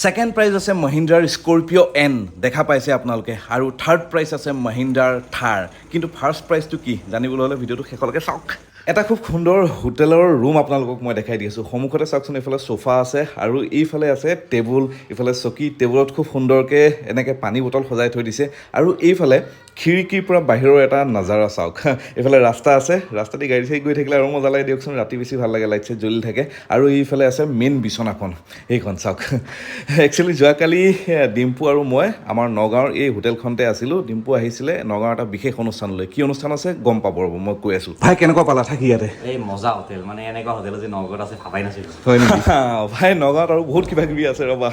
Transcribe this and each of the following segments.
second prize আছে মহিন্দ্ৰাৰ Scorpio' N দেখা পাইছে আপোনালোকে আৰু থাৰ্ড প্ৰাইজ আছে মহিন্দ্ৰাৰ থাৰ কিন্তু ফাৰ্ষ্ট প্ৰাইজটো কি জানিবলৈ হ'লে ভিডিঅ'টো শেষলৈকে চাওক এটা খুব সুন্দৰ হোটেলৰ ৰুম আপোনালোকক মই দেখাই দি আছোঁ সন্মুখতে চাওকচোন এইফালে সোফা আছে আৰু এইফালে আছে টেবুল ইফালে চকী টেবুলত খুব সুন্দৰকৈ এনেকৈ পানী বটল সজাই থৈ দিছে আৰু এইফালে খিৰিকীৰ পৰা বাহিৰৰ এটা নাজাৰা চাওক এইফালে ৰাস্তা আছে ৰাস্তাদি গাড়ী চাড়ী গৈ থাকিলে আৰু মজা লাগে দিয়কচোন ৰাতি বেছি ভাল লাগে লাইট চাইট জ্বলি থাকে আৰু এইফালে আছে মেইন বিচনাখন সেইখন চাওক একচুৱেলি যোৱাকালি ডিম্পু আৰু মই আমাৰ নগাঁৱৰ এই হোটেলখনতে আছিলোঁ ডিম্পু আহিছিলে নগাঁৱৰ এটা বিশেষ অনুষ্ঠানলৈ কি অনুষ্ঠান আছে গম পাব ৰ'ব মই কৈ আছোঁ ভাই কেনেকুৱা পালা থাকি ইয়াতে এই মজা হোটেল মানে এনেকুৱা হোটেল যে নগাঁৱত আছে ভাবাই নাছিলোঁ হয় নেকি ভাই নগাঁৱত আৰু বহুত কিবা কিবি আছে ৰ'বা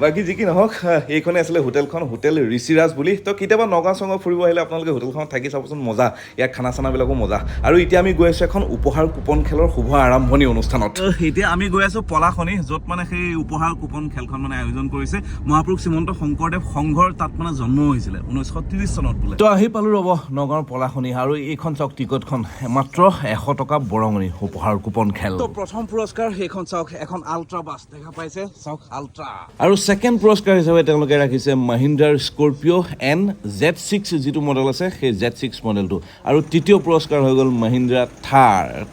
বাকী যি কি নহওক এইখনে আছিলে হোটেলখন হোটেল ঋষিৰাজ বুলি তো কেতিয়াবা নগাঁও চগাঁও ফুৰিব আহিলে আপোনালোকে হোটেলখনত থাকি চাবচোন মজা ইয়াৰ খানা চানাবিলাকো মজা আৰু এতিয়া আমি গৈ আছোঁ এখন উপহাৰ কুপন খেলৰ শুভ আৰম্ভণি অনুষ্ঠানত এতিয়া আমি গৈ আছোঁ পলাশনি য'ত মানে সেই উপহাৰ কুপন খেলখন মানে আয়োজন কৰিছে মহাপুৰুষ শ্ৰীমন্ত শংকৰদেৱ সংঘৰ তাত মানে জন্ম হৈছিলে 1930 চনত বোলে তো আহি পালোঁ ৰ'ব নগাঁৱৰ পলাশনি আৰু এইখন চাওক টিকটখন মাত্ৰ 100 টকা বৰঙণি উপহাৰ কুপন খেল তো প্ৰথম পুৰস্কাৰ সেইখন চাওক এখন আল্ট্ৰা বাছ দেখা পাইছে চাওক আল্ট্ৰা আৰু ছেকেণ্ড পুৰস্কাৰ হিচাপে তেওঁলোকে ৰাখিছে মহিন্দ্ৰাৰ স্কৰপিঅ' এন Z6 যিটো মডেল আছে সেই Z6 মডেলটো আৰু তৃতীয় পুৰস্কাৰ হৈ গ'ল মহিন্দ্ৰা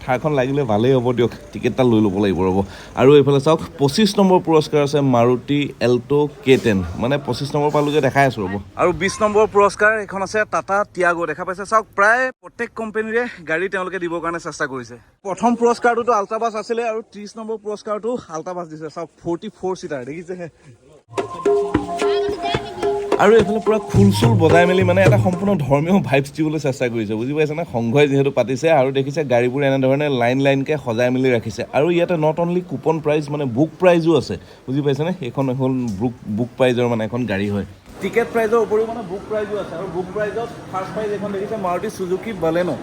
থাৰখন লাগিলে ভালেই হ'ব দিয়ক টিকেট এটা লৈ ল'ব লাগিব ৰ'ব আৰু এইফালে চাওক 25 নম্বৰ পুৰস্কাৰ আছে মাৰুতি এল্টো K10 মানে 25 নম্বৰ পালোগে দেখাই আছোঁ ৰ'ব আৰু 20 নম্বৰ পুৰস্কাৰ এখন আছে টাটা টিয়াগো দেখা পাইছে চাওক প্ৰায় প্ৰত্যেক কোম্পানীৰে গাড়ী তেওঁলোকে দিবৰ কাৰণে চেষ্টা কৰিছে প্ৰথম পুৰস্কাৰটোতো আল্ট্ৰা বাছ আছিলে আৰু 30 নম্বৰ পুৰস্কাৰটো আল্ট্ৰা বাছ দিছে চাওক 44 চিটাৰ দেখিছে আৰু এইফালে পুৰা খোল চুল বজাই মেলি মানে এটা সম্পূৰ্ণ ধৰ্মীয় ভাইবছ দিবলৈ চেষ্টা কৰিছে বুজি পাইছেনে সংঘই যিহেতু পাতিছে আৰু দেখিছে গাড়ীবোৰ এনেধৰণে লাইনকৈ সজাই মেলি ৰাখিছে আৰু ইয়াতে নট অনলি কুপন প্ৰাইজ মানে বুক প্ৰাইজো আছে বুজি পাইছেনে এইখন হ'ল বুক প্ৰাইজৰ মানে এখন গাড়ী হয় টিকেট প্ৰাইজৰ উপৰিও মানে বুক প্ৰাইজো আছে আৰু বুক প্ৰাইজত ফাৰ্ষ্ট প্ৰাইজ এখন দেখিছে মাৰুতি চুজুকি বালেনো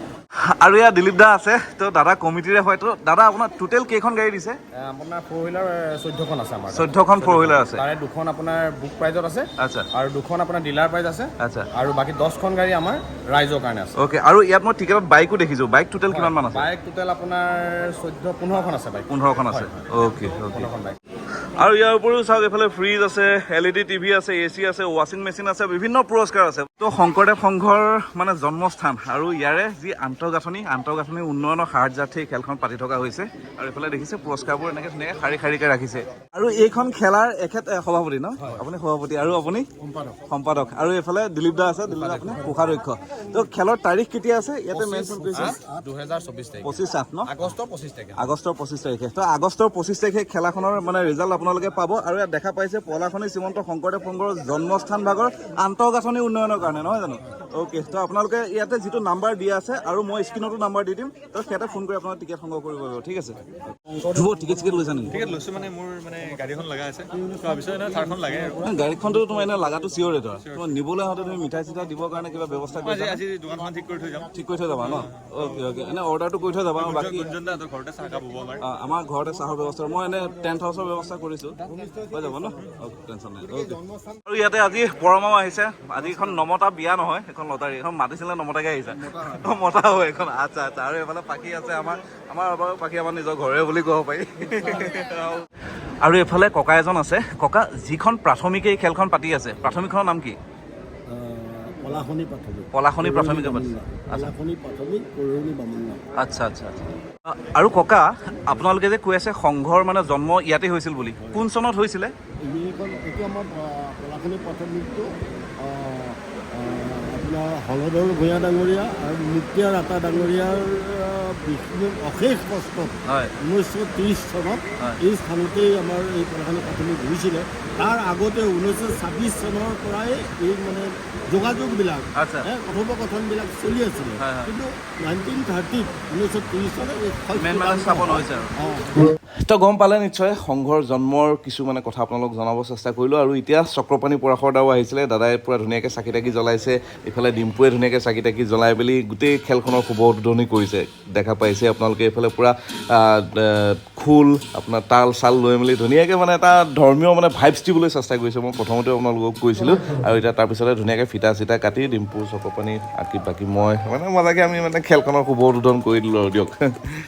আৰু ইয়াত দিলীপ দা আছে তো দাদা কমিটিৰে হয়তো দাদা আপোনাৰ টোটেল কেইখন গাড়ী দিছে আপোনাৰ 4 হুইলাৰ 14খন আছে আমাৰ 14খন 4 হুইলাৰ আছে তাৰে দুখন আপোনাৰ বুক প্ৰাইজত আছে আচ্ছা আৰু দুখন আপোনাৰ ডিলাৰ প্ৰাইজ আছে আচ্ছা আৰু বাকী 10খন গাড়ী আমাৰ ৰাইজৰ কাৰণে আছে অ'কে আৰু ইয়াত মই টিকেটত বাইকো দেখিছোঁ বাইক টোটেল কিমান মান আছে বাইক টোটেল আপোনাৰ 15খন আছে বাইক 15খন আছে অ'কে 15খন বাইক আৰু ইয়াৰ উপৰিও চাওক এইফালে ফ্ৰিজ আছে LED টিভি আছে AC আছে ৱাশ্বিং মেচিন আছে বিভিন্ন পুৰস্কাৰ আছে তো শংকৰদেৱ সংঘৰ মানে জন্মস্থান আৰু ইয়াৰে যি আন্তঃগাঁথনি উন্নয়নৰ সাহায্যাৰ্থে খেলখন পাতি থকা হৈছে আৰু এইফালে দেখিছে পুৰস্কাৰবোৰ এনেকৈ ধুনীয়াকৈ শাৰীকৈ ৰাখিছে আৰু এইখন খেলাৰ এখেত সভাপতি ন আপুনি সভাপতি আৰু আপুনি সম্পাদক আৰু এইফালে দিলীপ দা আছে দিলীপ দা আপুনি কোষাধ্যক্ষ তো খেলৰ তাৰিখ কেতিয়া আছে ইয়াতে মেনশ্যন কৰিছে 2024 25/8 ন আগষ্টৰ 25 তাৰিখে তো আগষ্টৰ 25 তাৰিখে খেলাখনৰ মানে ৰিজাল্ট আপোনালোকে পাব আৰু ইয়াত দেখা পাইছে পলাশনি শ্ৰীমন্ত শংকৰদেৱ সংঘৰ জন্মস্থান ভাগৰ আন্তঃগাঁথনি উন্নয়নৰ কাৰণে নহয় জানো অ'কে তো আপোনালোকে ইয়াতে যিটো নাম্বাৰ দিয়া আছে আৰু মই স্ক্ৰীনতো নাম্বাৰ দি দিম তো সিহঁতে ফোন কৰি আপোনাৰ টিকেট সংগ্ৰহ কৰিব পাৰিব ঠিক আছে টিকেট লৈছা নেকি টিকেট লৈছোঁ মানে মোৰ মানে গাড়ীখন লগা আছে তাৰপিছত এনে থাৰখন লাগে আৰু গাড়ীখনতো তোমাৰ এনে লাগাটো চিয়ৰ তোমাৰ তোমাৰ নিবলৈ আহোঁতে তুমি মিঠাই চিঠাই দিবৰ কাৰণে কিবা ব্যৱস্থা কৰিছা আজি দোকানখন ঠিক কৰি থৈ যাম ঠিক কৰি থৈ যাবা ন অ'কে এনে অৰ্ডাৰটো কৰি থৈ যাবা বাকী ঘৰতে চাহ কাপ হ'ব আমাৰ আমাৰ ঘৰতে চাহৰ ব্যৱস্থা মই এনে টেণ্ট হাউচৰ ব্যৱস্থা কৰিছোঁ হৈ যাব ন টেনশ্যন নাই অ'কে আৰু ইয়াতে আজি পৰমাও আহিছে আজি এখন নমতা বিয়া নহয় এখন লটাৰী এখন মাতিছিলে নমতাকে আহিছে মতা হয় এখন আচ্ছা আৰু এইফালে পাখি আছে আমাৰ বাৰু পাখি আমাৰ নিজৰ ঘৰে বুলি ক'ব পাৰি আৰু এইফালে ককা এজন আছে ককা যিখন প্ৰাথমিকে এই খেলখন পাতি আছে প্ৰাথমিকখনৰ নাম কি পলাশনি প্ৰাথমিক আচ্ছা আৰু ককা আপোনালোকে যে কৈ আছে সংঘৰ মানে জন্ম ইয়াতে হৈছিল বুলি কোন চনত হৈছিলে আপোনাৰ হলধৰ ভূঞা ডাঙৰীয়া আৰু মুক্তিয়াৰ আতা ডাঙৰীয়াৰ অশেষ কষ্ট 1930 চনত এই স্থানতেই আমাৰ এই পলাশনি প্ৰাথমিক হৈছিলে তাৰ আগতে 1926 চনৰ পৰাই এই মানে যোগাযোগবিলাক কথোপকথনবিলাক চলি আছিলে কিন্তু 1930 চনত স্থাপন হৈছে তো গম পালে নিশ্চয় সংঘৰ জন্মৰ কিছু মানে কথা আপোনালোক জনাব চেষ্টা কৰিলোঁ আৰু এতিয়া চক্ৰপাণী পৰাশৰ দাও আহিছিলে দাদাই পূৰা ধুনীয়াকৈ চাকি তাকি জ্বলাইছে ইফালে ডিম্পুৱে ধুনীয়াকৈ চাকি তাকি জ্বলাই মেলি গোটেই খেলখনৰ শুভ উদ্বোধনী কৰিছে দেখা পাইছে আপোনালোকে এইফালে পূৰা খোল আপোনাৰ তাল চাল লৈ মেলি ধুনীয়াকৈ মানে এটা ধৰ্মীয় মানে ভাইবছ দিবলৈ চেষ্টা কৰিছে মই প্ৰথমতে আপোনালোকক কৈছিলোঁ আৰু এতিয়া তাৰপিছতে ধুনীয়াকৈ ফিটা চিটা কাটি ডিম্পু চকপানী আঁকি বাকী মই মানে মজাকৈ আমি মানে খেলখনৰ শুভ উদ্বোধন কৰি দিলোঁ আৰু দিয়ক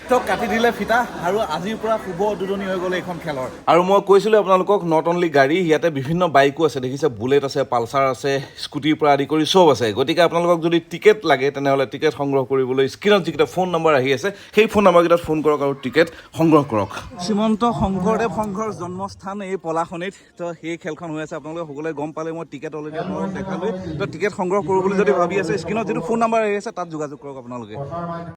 তো কাটি দিলে ফিটা আৰু আজিৰ পৰা শুভ উদ্বোধনী হৈ গ'লে এইখন খেলৰ আৰু মই কৈছিলোঁ আপোনালোকক নট অনলি গাড়ী ইয়াতে বিভিন্ন বাইকো আছে দেখিছে বুলেট আছে পালচাৰ আছে স্কুটিৰ পৰা আদি কৰি চব আছে গতিকে আপোনালোকক যদি টিকেট লাগে তেনেহ'লে টিকেট সংগ্ৰহ কৰিবলৈ স্ক্ৰীণত যিকেইটা ফোন নম্বৰ আহি আছে সেই ফোন নম্বৰকেইটাত ফোন কৰক আৰু টিকেট সংগ্ৰহ কৰক শ্ৰীমন্ত শংকৰদেৱ সংঘৰ জন্মস্থান এই পলাশনিত তো সেই খেলখন হৈ আছে আপোনালোকে সকলোৱে গম পালে মই টিকেট অলৰেডি আপোনালোকক দেখালোঁ তো টিকেট সংগ্ৰহ কৰোঁ বুলি যদি ভাবি আছে স্ক্ৰীণত যিটো ফোন নম্বৰ আহি আছে তাত যোগাযোগ কৰক আপোনালোকে